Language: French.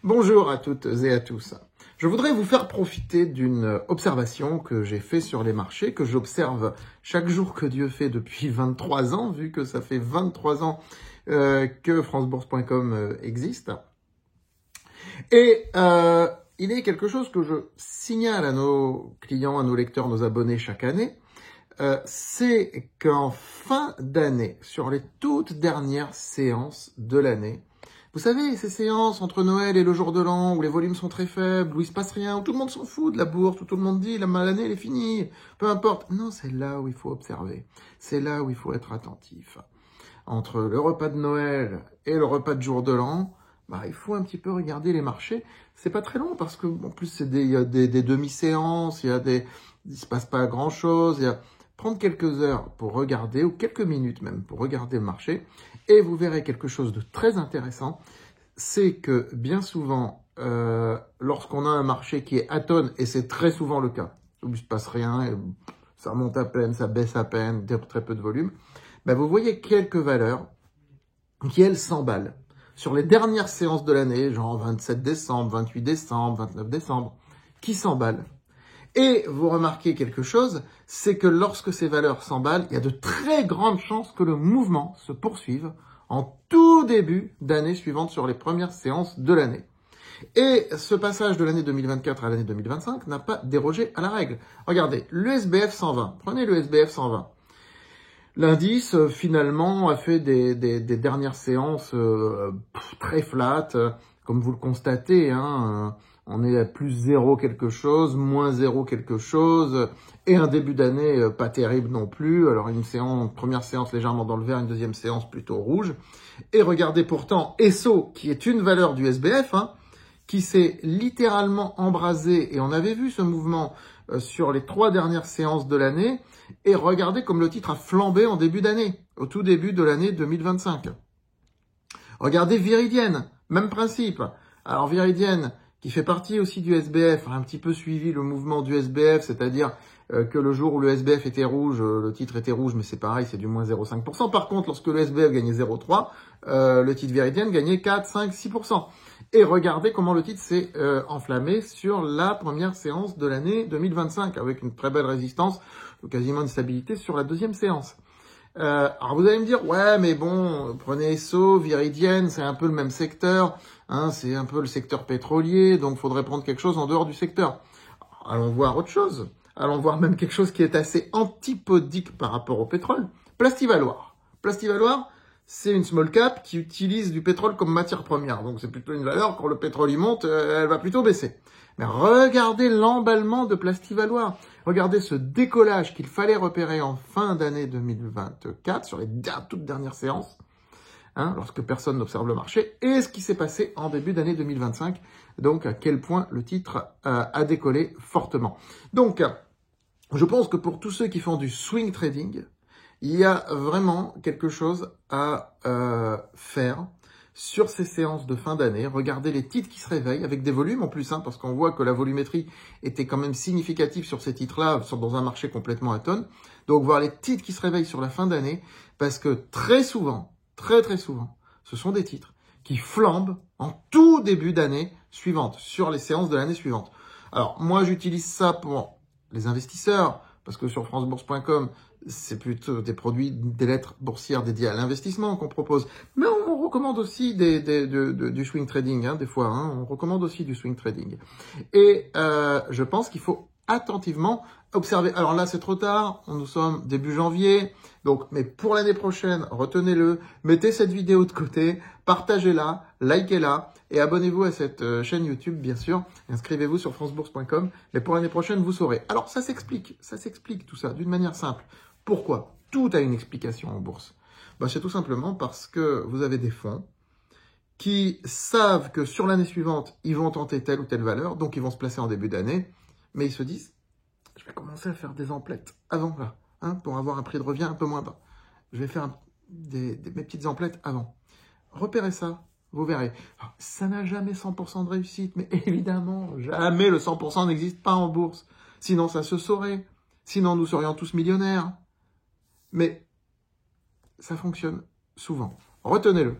Bonjour à toutes et à tous. Je voudrais vous faire profiter d'une observation que j'ai faite sur les marchés, que j'observe chaque jour que Dieu fait depuis 23 ans, vu que ça fait 23 ans que francebourse.com existe. Et il est quelque chose que je signale à nos clients, à nos lecteurs, nos abonnés chaque année, c'est qu'en fin d'année, sur les toutes dernières séances de l'année, vous savez, ces séances entre Noël et le jour de l'an, où les volumes sont très faibles, où il se passe rien, où tout le monde s'en fout de la bourse, où tout le monde dit l'année elle est finie, peu importe. Non, c'est là où il faut observer, c'est là où il faut être attentif. Entre le repas de Noël et le repas de jour de l'an, il faut un petit peu regarder les marchés. C'est pas très long parce que en plus il y a des demi-séances, il se passe pas grand-chose. Prendre quelques heures pour regarder, ou quelques minutes même pour regarder le marché, et vous verrez quelque chose de très intéressant, c'est que bien souvent, lorsqu'on a un marché qui est atone, et c'est très souvent le cas, où il ne se passe rien, ça monte à peine, ça baisse à peine, très peu de volume, vous voyez quelques valeurs qui, elles, s'emballent. Sur les dernières séances de l'année, genre 27 décembre, 28 décembre, 29 décembre, qui s'emballent. Et vous remarquez quelque chose, c'est que lorsque ces valeurs s'emballent, il y a de très grandes chances que le mouvement se poursuive en tout début d'année suivante sur les premières séances de l'année. Et ce passage de l'année 2024 à l'année 2025 n'a pas dérogé à la règle. Regardez, le SBF 120, prenez le SBF 120. L'indice, finalement, a fait des dernières séances très flat, comme vous le constatez, on est à plus 0 quelque chose, moins 0 quelque chose, et un début d'année pas terrible non plus. Alors une première séance légèrement dans le vert, une deuxième séance plutôt rouge. Et regardez pourtant ESSO, qui est une valeur du SBF, qui s'est littéralement embrasé, et on avait vu ce mouvement sur les 3 dernières séances de l'année, et regardez comme le titre a flambé en début d'année, au tout début de l'année 2025. Regardez Viridienne, même principe. Alors Viridienne, qui fait partie aussi du SBF, a un petit peu suivi le mouvement du SBF, c'est-à-dire que le jour où le SBF était rouge, le titre était rouge, mais c'est pareil, c'est du moins 0,5%. Par contre, lorsque le SBF gagnait 0,3%, le titre Viridienne gagnait 4, 5, 6%. Et regardez comment le titre s'est enflammé sur la première séance de l'année 2025, avec une très belle résistance, quasiment une stabilité sur la deuxième séance. Alors vous allez me dire, ouais, mais bon, prenez ESSO, Viridienne, c'est un peu le même secteur, c'est un peu le secteur pétrolier, donc il faudrait prendre quelque chose en dehors du secteur. Alors, allons voir autre chose. Allons voir même quelque chose qui est assez antipodique par rapport au pétrole. Plastivaloir. Plastivaloir, c'est une small cap qui utilise du pétrole comme matière première. Donc c'est plutôt une valeur, quand le pétrole y monte, elle va plutôt baisser. Mais regardez l'emballement de Plastivaloir. Regardez ce décollage qu'il fallait repérer en fin d'année 2024 sur les toutes dernières séances, lorsque personne n'observe le marché, et ce qui s'est passé en début d'année 2025. Donc à quel point le titre a décollé fortement. Donc je pense que pour tous ceux qui font du swing trading, il y a vraiment quelque chose à faire sur ces séances de fin d'année. Regardez les titres qui se réveillent avec des volumes en plus, parce qu'on voit que la volumétrie était quand même significative sur ces titres-là, dans un marché complètement atone. Donc voir les titres qui se réveillent sur la fin d'année, parce que très souvent, très souvent, ce sont des titres qui flambent en tout début d'année suivante, sur les séances de l'année suivante. Alors moi j'utilise ça pour les investisseurs, parce que sur francebourse.com, c'est plutôt des produits, des lettres boursières dédiées à l'investissement qu'on propose. Mais on recommande aussi du swing trading, des fois. On recommande aussi du swing trading. Et je pense qu'il faut attentivement observer. Alors là, c'est trop tard. Nous sommes début janvier. Donc, mais pour l'année prochaine, retenez-le. Mettez cette vidéo de côté. Partagez-la. Likez-la. Et abonnez-vous à cette chaîne YouTube, bien sûr. Inscrivez-vous sur francebourse.com. Mais pour l'année prochaine, vous saurez. Alors, ça s'explique tout ça d'une manière simple. Pourquoi? Tout a une explication en bourse. C'est tout simplement parce que vous avez des fonds qui savent que sur l'année suivante, ils vont tenter telle ou telle valeur, donc ils vont se placer en début d'année, mais ils se disent, je vais commencer à faire des emplettes avant là, pour avoir un prix de revient un peu moins bas. Je vais faire mes petites emplettes avant. Repérez ça, vous verrez. Alors, ça n'a jamais 100% de réussite, mais évidemment, jamais le 100% n'existe pas en bourse. Sinon, ça se saurait. Sinon, nous serions tous millionnaires. Mais ça fonctionne souvent. Retenez-le.